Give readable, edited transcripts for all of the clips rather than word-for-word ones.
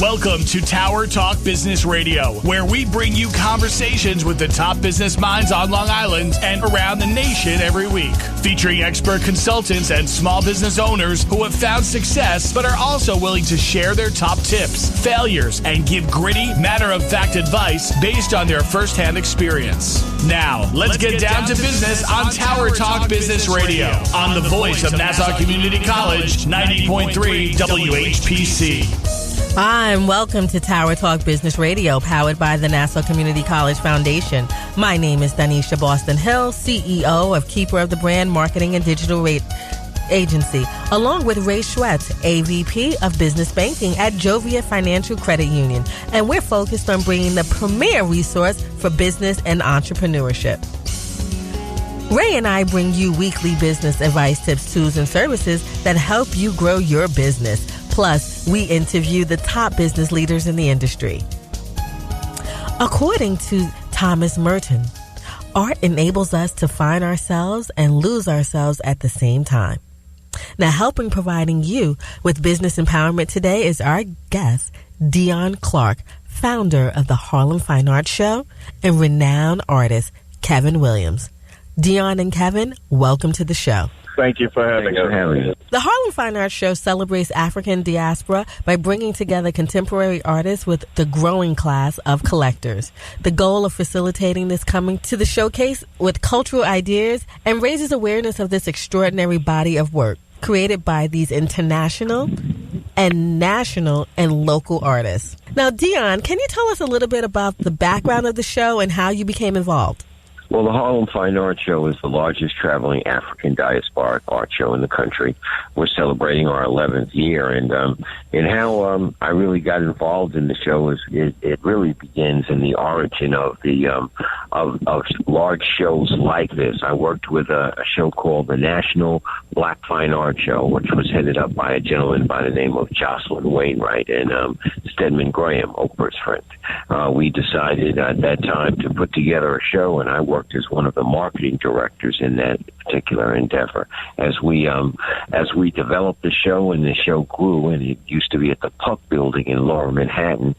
Welcome to Tower Talk Business Radio, where we bring you conversations with the top business minds on Long Island and around the nation every week. Featuring expert consultants and small business owners who have found success but are also willing to share their top tips, failures, and give gritty, matter-of-fact advice based on their firsthand experience. Now, let's get down to business on Tower Talk Business Radio on the voice of Nassau Community College, 90.3 WHPC. Hi, and welcome to Tower Talk Business Radio, powered by the Nassau Community College Foundation. My name is Donyshia Boston-Hill, CEO of Keeper of the Brand Marketing and Digital Agency, along with Ray Schwetz, AVP of Business Banking at Jovia Financial Credit Union. And we're focused on bringing the premier resource for business and entrepreneurship. Ray and I bring you weekly business advice, tips, tools, and services that help you grow your business. Plus, we interview the top business leaders in the industry. According to Thomas Merton, art enables us to find ourselves and lose ourselves at the same time. Now, helping providing you with business empowerment today is our guest, Dion Clark, founder of the Harlem Fine Arts Show, and renowned artist, Kevin Williams. Dion and Kevin, welcome to the show. Thank you for having us. The Harlem Fine Arts Show celebrates African diaspora by bringing together contemporary artists with the growing class of collectors. The goal of facilitating this coming to the showcase with cultural ideas and raises awareness of this extraordinary body of work created by these international and national and local artists. Now, Dion, can you tell us a little bit about the background of the show and how you became involved? Well, the Harlem Fine Arts Show is the largest traveling African Diaspora art show in the country. We're celebrating our 11th year, and how I really got involved in the show is it really begins in the origin of the of large shows like this. I worked with a show called the National Black Fine Art Show, which was headed up by a gentleman by the name of Jocelyn Wainwright and Stedman Graham, Oprah's friend. We decided at that time to put together a show, and I worked as one of the marketing directors in that particular endeavor. As we developed the show and the show grew, and it used to be at the Puck Building in Lower Manhattan,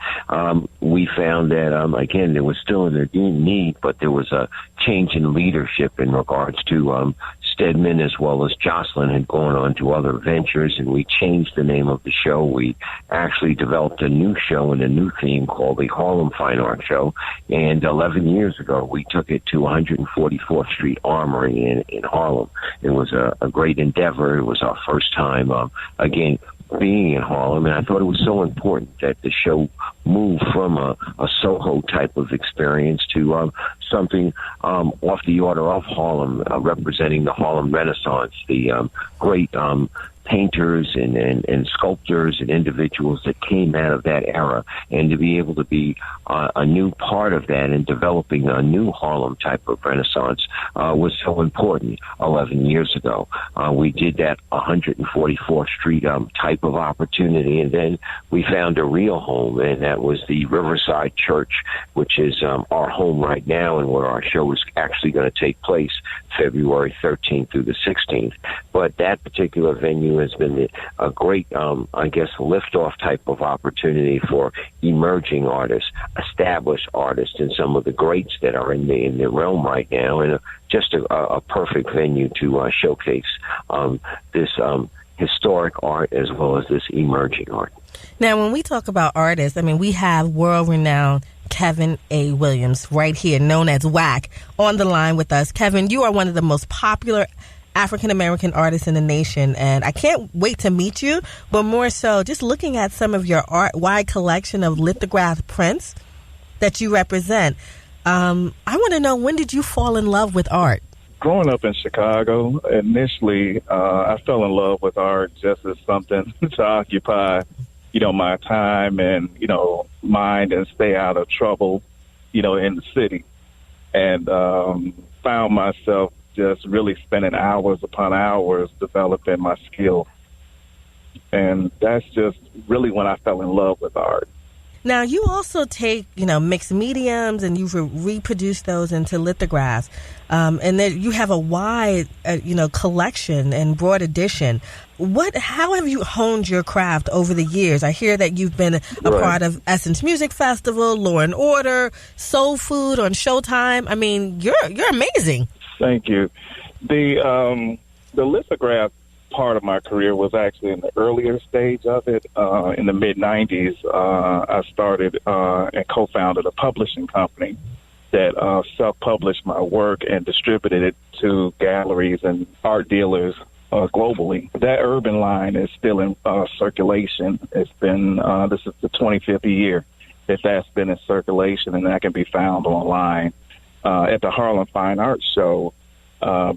we found that, again, there was still a need, but there was a change in leadership in regards to Stedman as well as Jocelyn had gone on to other ventures, and we changed the name of the show. We actually developed a new show and a new theme called the Harlem Fine Arts Show, and 11 years ago we took it to 144th Street Armory in Harlem. It was a great endeavor. It was our first time, again, being in Harlem, and I thought it was so important that the show moved from a Soho type of experience to something off the order of Harlem, representing the Harlem Renaissance, the great painters and sculptors and individuals that came out of that era, and to be able to be a new part of that and developing a new Harlem type of Renaissance was so important 11 years ago. We did that 144th Street type of opportunity, and then we found a real home, and that was the Riverside Church, which is our home right now and where our show is actually going to take place February 13th through the 16th. But that particular venue has been a great, liftoff type of opportunity for emerging artists, established artists, and some of the greats that are in the realm right now, and just a perfect venue to showcase this historic art as well as this emerging art. Now, when we talk about artists, I mean, we have world-renowned Kevin A. Williams right here, known as WAC, on the line with us. Kevin, you are one of the most popular African-American artists in the nation, and I can't wait to meet you, but more so, just looking at some of your art-wide collection of lithographed prints that you represent, I want to know, when did you fall in love with art? Growing up in Chicago, initially, I fell in love with art just as something to occupy, my time and, mind and stay out of trouble, in the city. And found myself just really spending hours upon hours developing my skill. And that's just really when I fell in love with art. Now, you also take, mixed mediums and you've reproduced those into lithographs. And then you have a wide, collection and broad edition. How have you honed your craft over the years? I hear that you've been a part of Essence Music Festival, Law and Order, Soul Food on Showtime. I mean, you're amazing. Thank you. The lithograph part of my career was actually in the earlier stage of it. In the mid-'90s, I started and co-founded a publishing company that self-published my work and distributed it to galleries and art dealers globally. That urban line is still in circulation. It's been, this is the 25th year that that's been in circulation, and that can be found online. At the Harlem Fine Arts Show,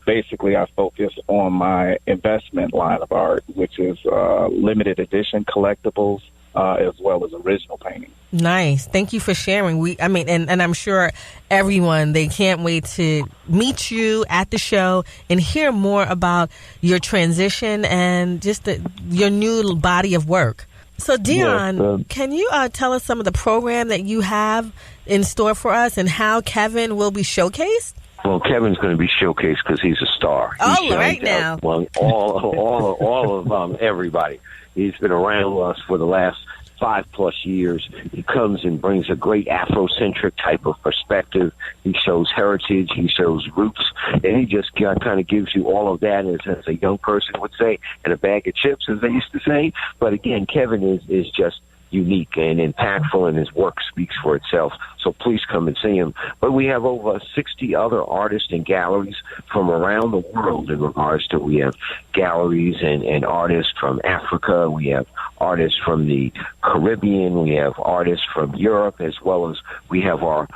basically I focus on my investment line of art, which is limited edition collectibles, as well as original painting. Nice. Thank you for sharing. And I'm sure everyone, they can't wait to meet you at the show and hear more about your transition and just your new body of work. So, Dion, can you tell us some of the program that you have in store for us and how Kevin will be showcased? Well, Kevin's going to be showcased because he's a star. Oh, right now. Among all of everybody. He's been around us for the last 5+ years. He comes and brings a great Afrocentric type of perspective. He shows heritage. He shows roots. And he just kind of gives you all of that, as a young person would say, and a bag of chips, as they used to say. But again, Kevin is just unique and impactful, and his work speaks for itself. So please come and see him. But we have over 60 other artists and galleries from around the world in regards to, we have galleries and artists from Africa. We have artists from the Caribbean. We have artists from Europe, as well as we have our,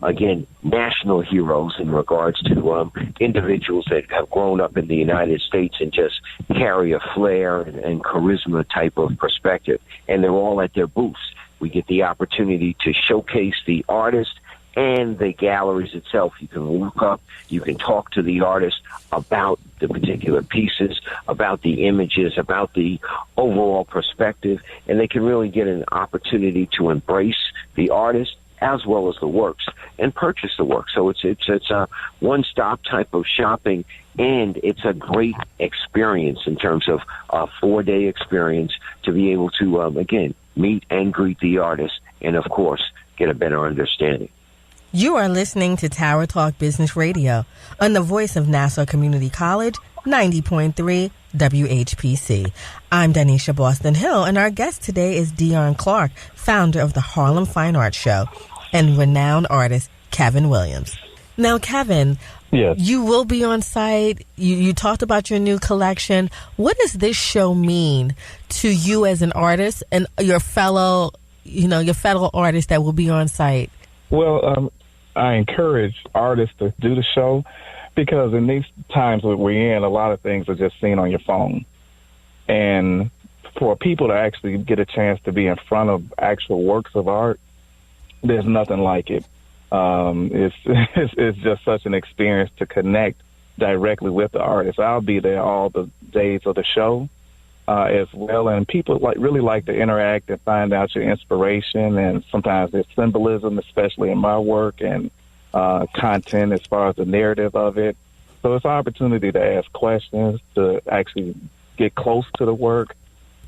again, national heroes in regards to individuals that have grown up in the United States and just carry a flair and charisma type of perspective. And they're all at their booths. We get the opportunity to showcase the artist and the galleries itself. You can look up, you can talk to the artist about the particular pieces, about the images, about the overall perspective, and they can really get an opportunity to embrace the artist as well as the works and purchase the work. So it's a one-stop type of shopping, and it's a great experience in terms of a 4-day experience to be able to, again, meet and greet the artist and, of course, get a better understanding. You are listening to Tower Talk Business Radio on the voice of Nassau Community College, 90.3 WHPC. I'm Donyshia Boston-Hill, and our guest today is Dion Clark, founder of the Harlem Fine Arts Show, and renowned artist Kevin Williams. Now, Kevin, yes, you will be on site. You talked about your new collection. What does this show mean to you as an artist and your fellow artists that will be on site? Well, I encourage artists to do the show because in these times that we're in, a lot of things are just seen on your phone. And for people to actually get a chance to be in front of actual works of art, there's nothing like it. It's just such an experience to connect directly with the artist. I'll be there all the days of the show as well, and people really like to interact and find out your inspiration, and sometimes there's symbolism, especially in my work, and content as far as the narrative of it. So it's an opportunity to ask questions, to actually get close to the work,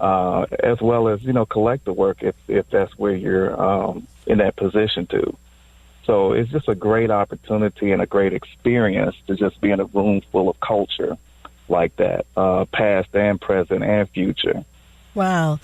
as well as, collect the work if that's where you're in that position to. So it's just a great opportunity and a great experience to just be in a room full of culture like that, past and present and future. Wow.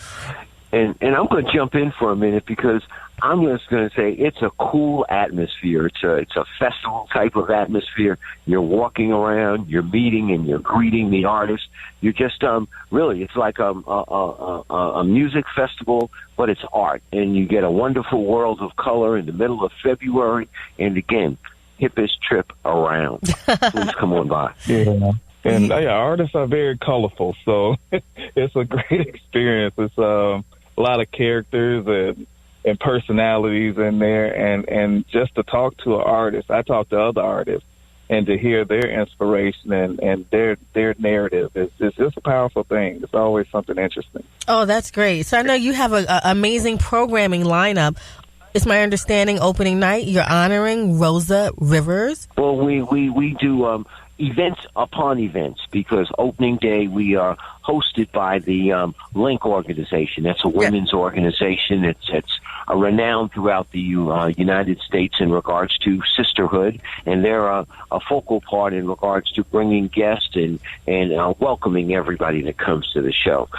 And I'm going to jump in for a minute because I'm just going to say it's a cool atmosphere. It's a festival type of atmosphere. You're walking around, you're meeting and you're greeting the artist. You're just really, it's like a music festival, but it's art. And you get a wonderful world of color in the middle of February. And again, hippest trip around. Please come on by. Yeah. And artists are very colorful, so it's a great experience. It's a lot of characters and personalities in there, and just to talk to an artist. I talk to other artists, and to hear their inspiration and their narrative is just a powerful thing. It's always something interesting. Oh, that's great. So I know you have an amazing programming lineup. It's my understanding opening night, you're honoring Rosa Rivers. Well, we do events upon events, because opening day we are hosted by the Link organization. That's a women's organization. It's renowned throughout the United States in regards to sisterhood, and they're a focal part in regards to bringing guests and welcoming everybody that comes to the show.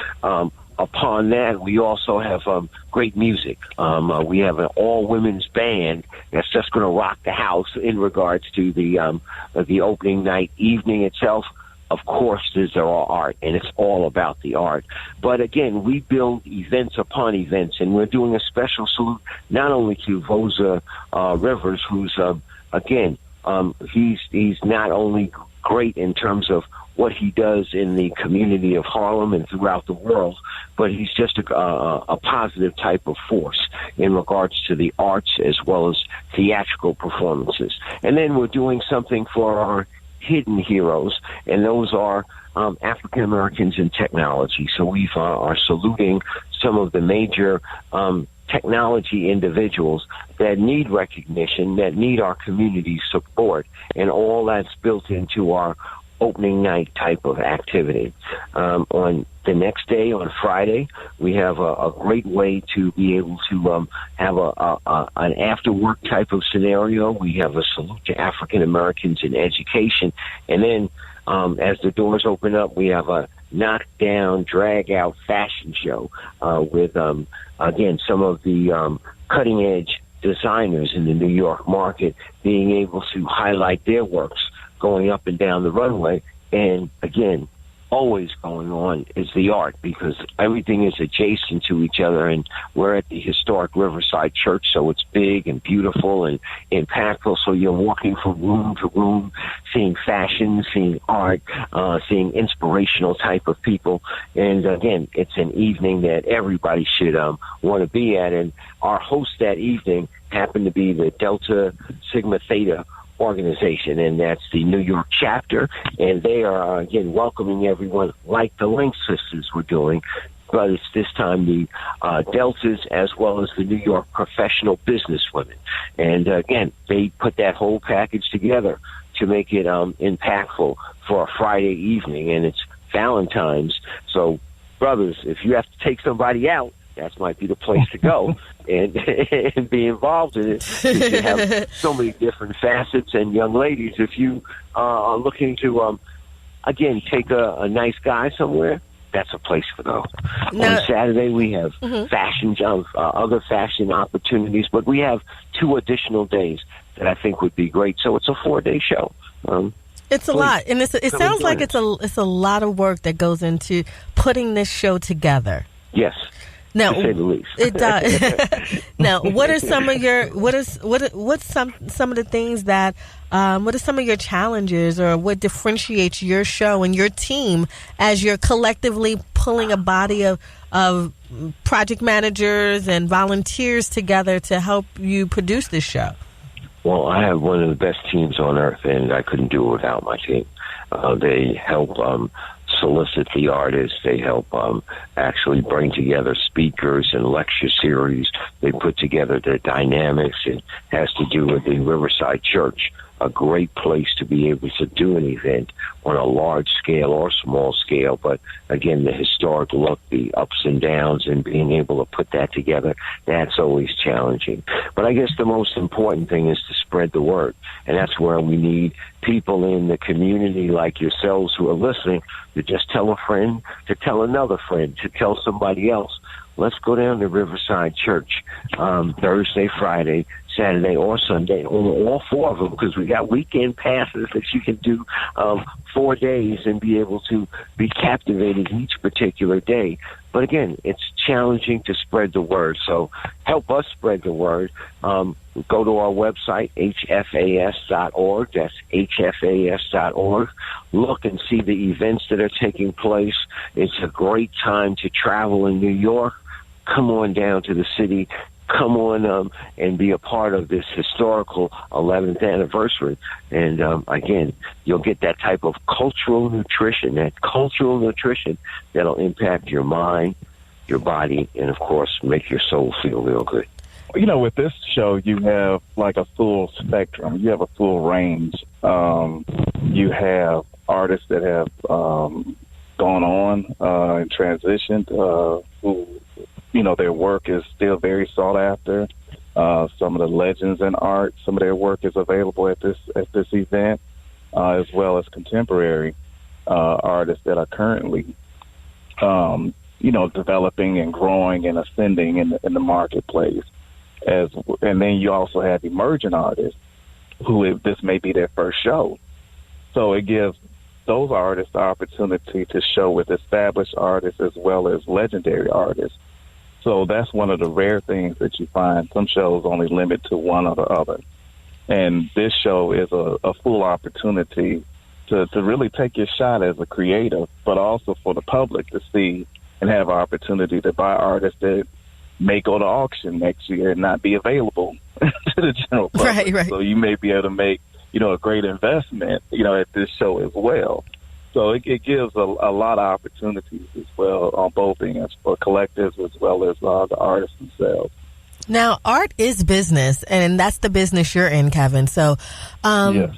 Upon that, we also have great music. We have an all-women's band that's just going to rock the house in regards to the opening night evening itself. Of course, there's our art, and it's all about the art. But again, we build events upon events, and we're doing a special salute not only to Rosa Rivers, who's again, he's not only great in terms of what he does in the community of Harlem and throughout the world, but he's just a positive type of force in regards to the arts as well as theatrical performances. And then we're doing something for our hidden heroes, and those are African Americans in technology. So we are saluting some of the major technology individuals that need recognition, that need our community support, and all that's built into our opening night type of activity. On the next day, on Friday, we have a great way to be able to have an after-work type of scenario. We have a salute to African Americans in education, and then as the doors open up, we have a knock-down, drag-out fashion show with, again, some of the cutting-edge designers in the New York market being able to highlight their works going up and down the runway. And again, always going on is the art, because everything is adjacent to each other, and we're at the historic Riverside Church, so it's big and beautiful and impactful. So you're walking from room to room, seeing fashion, seeing art, seeing inspirational type of people. And again, it's an evening that everybody should want to be at. And our host that evening happened to be the Delta Sigma Theta organization, and that's the New York chapter, and they are again welcoming everyone like the Link sisters were doing, but it's this time the Deltas as well as the New York professional businesswomen. And again, they put that whole package together to make it impactful for a Friday evening, and it's Valentine's. So brothers, if you have to take somebody out, that might be the place to go and be involved in it. You have so many different facets. And young ladies, if you are looking to, again, take a nice guy somewhere, that's a place to go. Now, on Saturday, we have fashion, other fashion opportunities, but we have 2 additional days that I think would be great. So it's a 4-day show. It's a lot, and it sounds like it's a lot of work that goes into putting this show together. Yes. Now, to say the least. It does. Now, what are some of your what's some of the things that what are some of your challenges, or what differentiates your show and your team as you're collectively pulling a body of project managers and volunteers together to help you produce this show? Well, I have one of the best teams on earth, and I couldn't do it without my team. They help solicit the artists. They help actually bring together speakers and lecture series. They put together the dynamics. It has to do with the Riverside Church, a great place to be able to do an event on a large scale or small scale. But again, the historic look, the ups and downs, and being able to put that together, that's always challenging. But I guess the most important thing is to spread the word. And that's where we need people in the community like yourselves who are listening to just tell a friend, to tell another friend, to tell somebody else. Let's go down to Riverside Church Thursday, Friday, Saturday, or Sunday, all 4 of them, because we got weekend passes that you can do 4 days and be able to be captivated each particular day. But again, it's challenging to spread the word, so help us spread the word. Go to our website, hfas.org. That's hfas.org. Look and see the events that are taking place. It's a great time to travel in New York. Come on down to the city. come on and be a part of this historical 11th anniversary. And again, you'll get that type of cultural nutrition that'll impact your mind, your body, and of course make your soul feel real good. With this show, you have like a full spectrum. You have a full range. You have artists that have gone on and transitioned, who, their work is still very sought after. Some of the legends in art, some of their work is available at this event, as well as contemporary artists that are currently, developing and growing and ascending in the marketplace. And then you also have emerging artists who this may be their first show. So it gives those artists the opportunity to show with established artists as well as legendary artists. So that's one of the rare things that you find. Some shows only limit to one or the other. And this show is a full opportunity to really take your shot as a creative, but also for the public to see and have an opportunity to buy artists that may go to auction next year and not be available to the general public. Right. So you may be able to make, a great investment, at this show as well. So it gives a lot of opportunities as well on both ends for collectives as well as the artists themselves. Now, art is business, and that's the business you're in, Kevin. So, yes.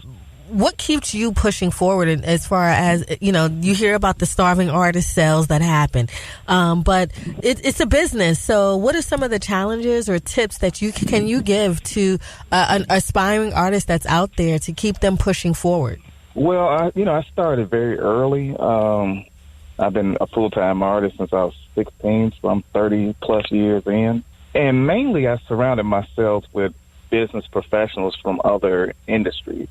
What keeps you pushing forward as far as, you hear about the starving artist sales that happen, but it's a business. So what are some of the challenges or tips that you give to an aspiring artist that's out there to keep them pushing forward? Well, I started very early. I've been a full-time artist since I was 16, so I'm 30-plus years in. And mainly I surrounded myself with business professionals from other industries.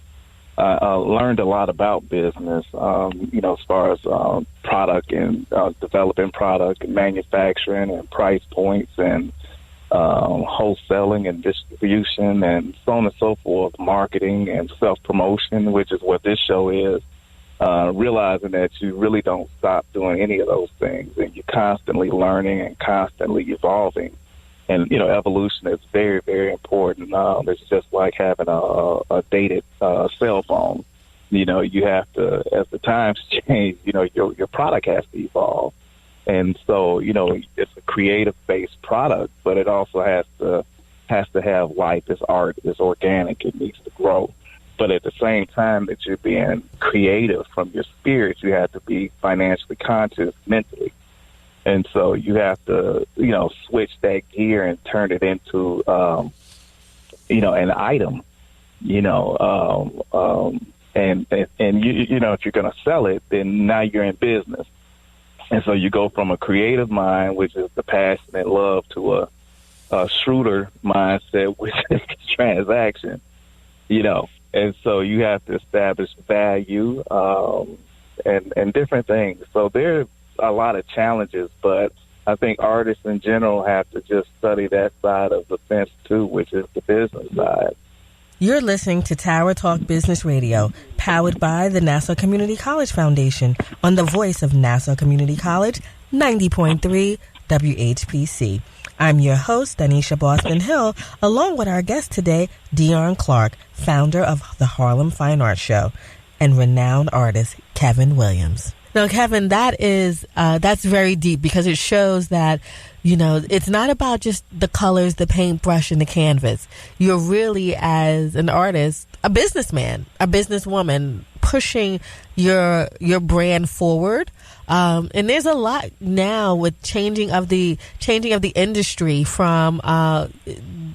I learned a lot about business, as far as product and developing product and manufacturing and price points and wholesaling and distribution and so on and so forth, marketing and self-promotion, which is what this show is, realizing that you really don't stop doing any of those things and you're constantly learning and constantly evolving. And, evolution is very, very important. It's just like having a dated cell phone. You have to, as the times change, your product has to evolve. And so, it's a creative-based product, but it also has to have life. It's art. It's organic. It needs to grow. But at the same time that you're being creative from your spirit, you have to be financially conscious mentally. And so you have to, switch that gear and turn it into, an item, and if you're going to sell it, then now you're in business. And so you go from a creative mind, which is the passion and love, to a shrewder mindset, which is the transaction, and so you have to establish value, and different things. So there's a lot of challenges, but I think artists in general have to just study that side of the fence too, which is the business side. You're listening to Tower Talk Business Radio, powered by the Nassau Community College Foundation on the voice of Nassau Community College, 90.3 WHPC. I'm your host, Donyshia Boston-Hill, along with our guest today, Dion Clark, founder of the Harlem Fine Arts Show, and renowned artist Kevin Williams. Now, Kevin, that's very deep because it shows that, it's not about just the colors, the paintbrush, and the canvas. You're really, as an artist, a businessman, a businesswoman, pushing your brand forward. And there's a lot now with changing of the industry from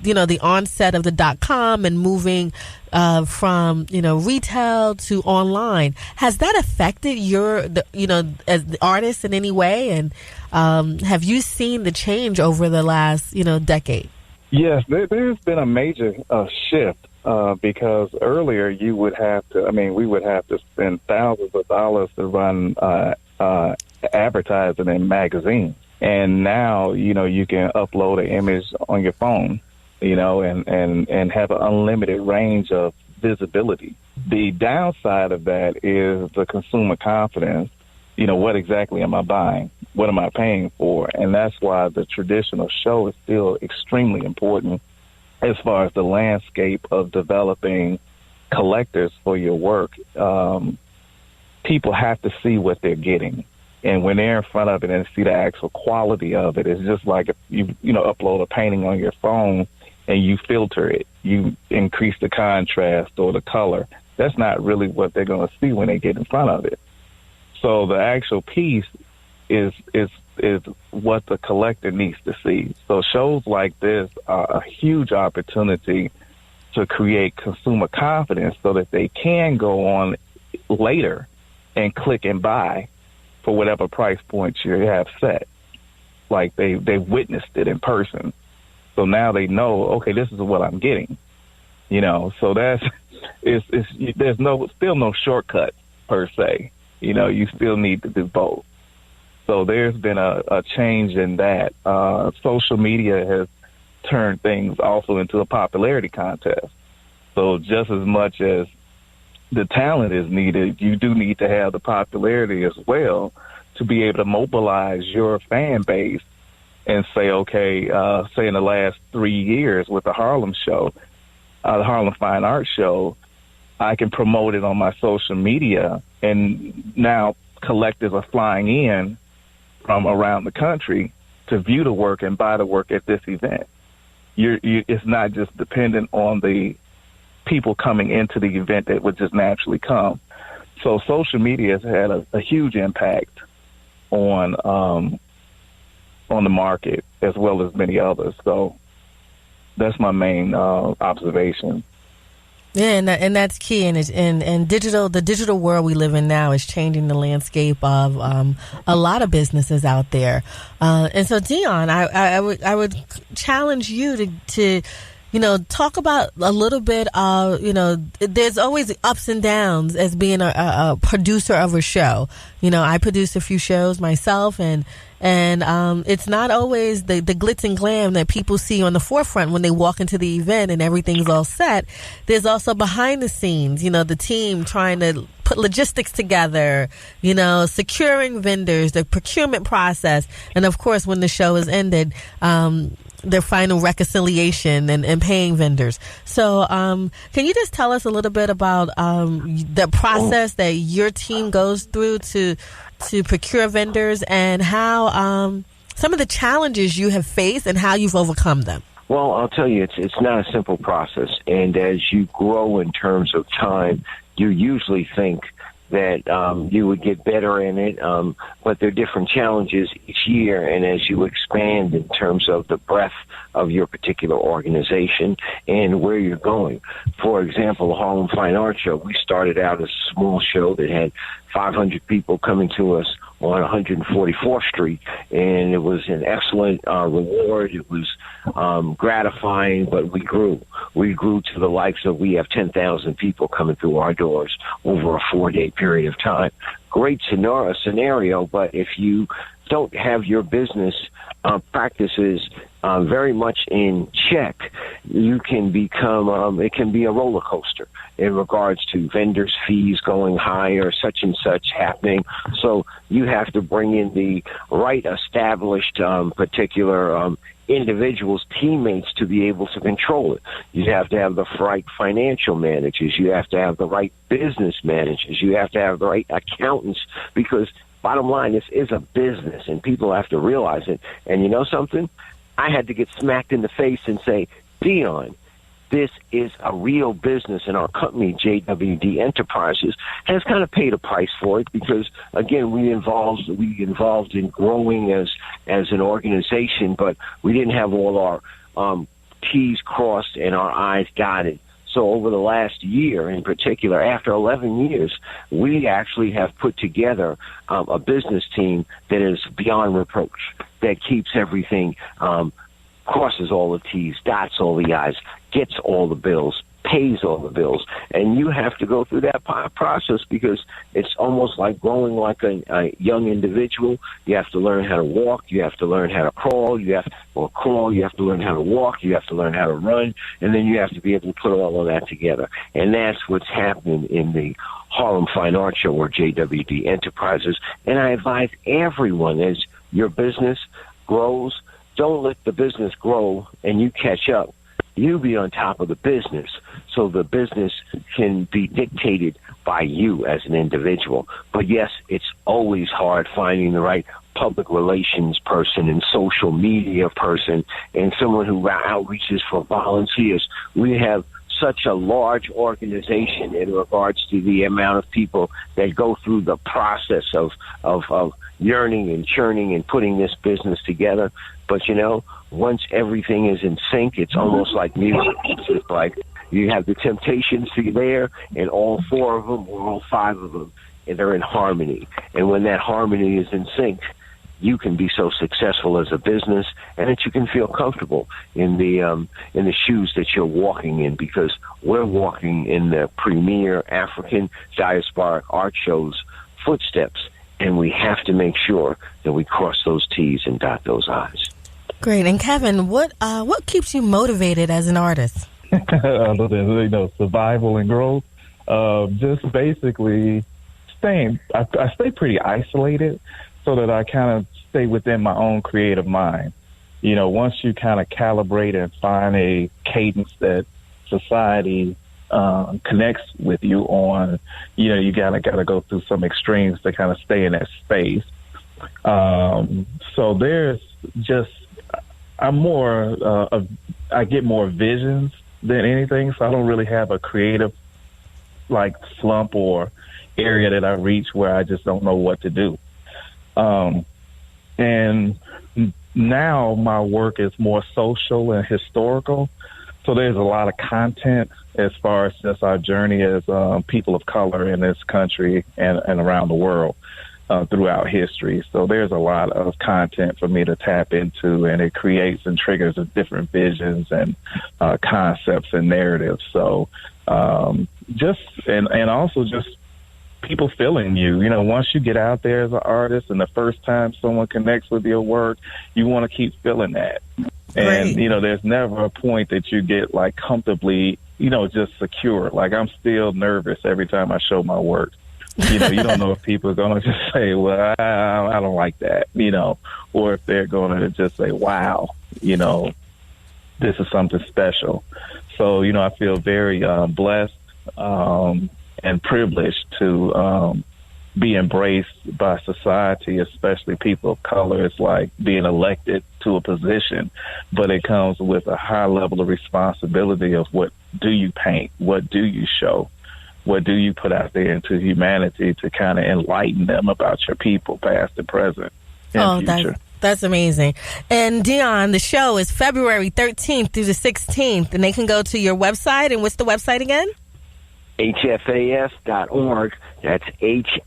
the onset of the .com and moving from retail to online. Has that affected as the artist in any way? And have you seen the change over the last decade? Yes, there's been a major shift. Because earlier we would have to spend thousands of dollars to run advertising in magazines. And now, you can upload an image on your phone, and have an unlimited range of visibility. The downside of that is the consumer confidence. What exactly am I buying? what am I paying for? And that's why the traditional show is still extremely important as far as the landscape of developing collectors for your work. People have to see what they're getting. And when they're in front of it and see the actual quality of it, it's just like if you upload a painting on your phone and you filter it, you increase the contrast or the color. That's not really what they're going to see when they get in front of it. So the actual piece is what the collector needs to see. So shows like this are a huge opportunity to create consumer confidence so that they can go on later and click and buy for whatever price point you have set. Like they've witnessed it in person. So now they know, okay, this is what I'm getting. So there's still no shortcut per se. You still need to do both. So there's been a change in that. Social media has turned things also into a popularity contest. So just as much as the talent is needed, you do need to have the popularity as well to be able to mobilize your fan base and say, okay, say in the last 3 years with the Harlem show, the Harlem Fine Arts Show, I can promote it on my social media, and now collectors are flying in from around the country to view the work and buy the work at this event. It's not just dependent on the people coming into the event that would just naturally come. So social media has had a huge impact on the market as well as many others. So that's my main observation. Yeah, and that's key. And the digital world we live in now is changing the landscape of a lot of businesses out there. And so, Dion, I would challenge you to talk about a little bit of, there's always ups and downs as being a producer of a show. I produce a few shows myself, and it's not always the glitz and glam that people see on the forefront when they walk into the event and everything's all set. There's also behind the scenes, the team trying to put logistics together, securing vendors, the procurement process, and of course when the show is ended, their final reconciliation and paying vendors. So can you just tell us a little bit about the process that your team goes through to procure vendors and how some of the challenges you have faced and how you've overcome them? Well, I'll tell you, it's not a simple process. And as you grow in terms of time, you usually think that you would get better in it, but there are different challenges each year, and as you expand in terms of the breadth of your particular organization and where you're going. For example, the Harlem Fine Arts Show, we started out as a small show that had 500 people coming to us on 144th Street, and it was an excellent reward. It was gratifying, but we grew. We grew to the likes of, we have 10,000 people coming through our doors over a 4-day period of time. Great scenario, but if you don't have your business practices very much in check, you can become, it can be a roller coaster in regards to vendors' fees going higher, such and such happening. So you have to bring in the right established particular individuals, teammates, to be able to control it. You have to have the right financial managers. You have to have the right business managers. You have to have the right accountants, because bottom line, this is a business and people have to realize it. And you know something? I had to get smacked in the face and say, Dion, this is a real business, and our company, JWD Enterprises, has kind of paid a price for it because, again, we involved in growing as an organization, but we didn't have all our T's crossed and our I's dotted. So over the last year in particular, after 11 years, we actually have put together a business team that is beyond reproach, that keeps everything, crosses all the T's, dots all the I's, gets all the bills, pays all the bills. And you have to go through that process because it's almost like growing like a young individual. You have to learn how to walk. You have to learn how to crawl. You have to learn how to walk. You have to learn how to run. And then you have to be able to put all of that together. And that's what's happening in the Harlem Fine Arts Show, or JWD Enterprises. And I advise everyone, as your business grows, don't let the business grow and you catch up. You be on top of the business so the business can be dictated by you as an individual. But yes, it's always hard finding the right public relations person and social media person and someone who outreaches for volunteers. We have such a large organization in regards to the amount of people that go through the process of yearning and churning and putting this business together. But, you know, once everything is in sync, it's almost like music. It's just like you have the Temptations there, and all four of them, or all five of them, and they're in harmony. And when that harmony is in sync, you can be so successful as a business, and that you can feel comfortable in the shoes that you're walking in, because we're walking in the premier African Diaspora Art Show's footsteps, and we have to make sure that we cross those T's and dot those I's. Great. And Kevin, what keeps you motivated as an artist? Other than, you know, survival and growth, just basically staying. I stay pretty isolated so that I kind of stay within my own creative mind. You know, once you kind of calibrate and find a cadence that society connects with you on, you know, you gotta go through some extremes to kind of stay in that space. So there's just, I get more visions than anything, so I don't really have a creative like slump or area that I reach where I just don't know what to do. And now my work is more social and historical, so there's a lot of content as far as just our journey as people of color in this country and around the world throughout history. So there's a lot of content for me to tap into, and it creates and triggers different visions and concepts and narratives. So and also just people feeling you. You know, once you get out there as an artist and the first time someone connects with your work, you want to keep feeling that. And, right. You know, there's never a point that you get like comfortably, you know, just secure. Like I'm still nervous every time I show my work. You know, you don't know if people are going to just say, well, I don't like that, you know, or if they're going to just say, wow, you know, this is something special. So, you know, I feel very blessed and privileged to be embraced by society, especially people of color. It's like being elected to a position, but it comes with a high level of responsibility of what do you paint, what do you show, what do you put out there into humanity to kind of enlighten them about your people, past and present and future. That's amazing. And Dion, the show is February 13th through the 16th, and they can go to your website. And what's the website again? HFAS.org. That's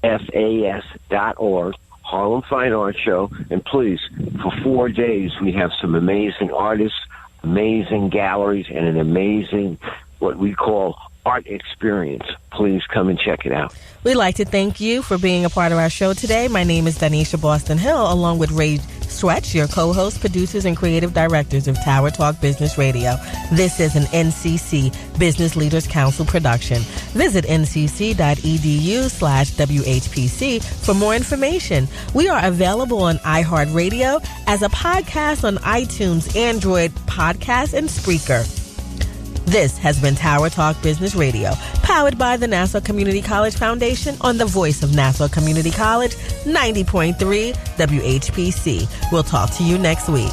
HFAS.org. Harlem Fine Arts Show. And please, for 4 days, we have some amazing artists, amazing galleries, and an amazing, what we call, art experience. Please come and check it out. We'd like to thank you for being a part of our show today. My name is Donyshia Boston-Hill, along with Ray Stretch, your co-host, producers, and creative directors of Tower Talk Business Radio. This is an NCC Business Leaders Council production. Visit ncc.edu/WHPC for more information. We are available on iHeartRadio, as a podcast on iTunes, Android Podcast, and Spreaker. This has been Tower Talk Business Radio, powered by the Nassau Community College Foundation on the voice of Nassau Community College, 90.3 WHPC. We'll talk to you next week.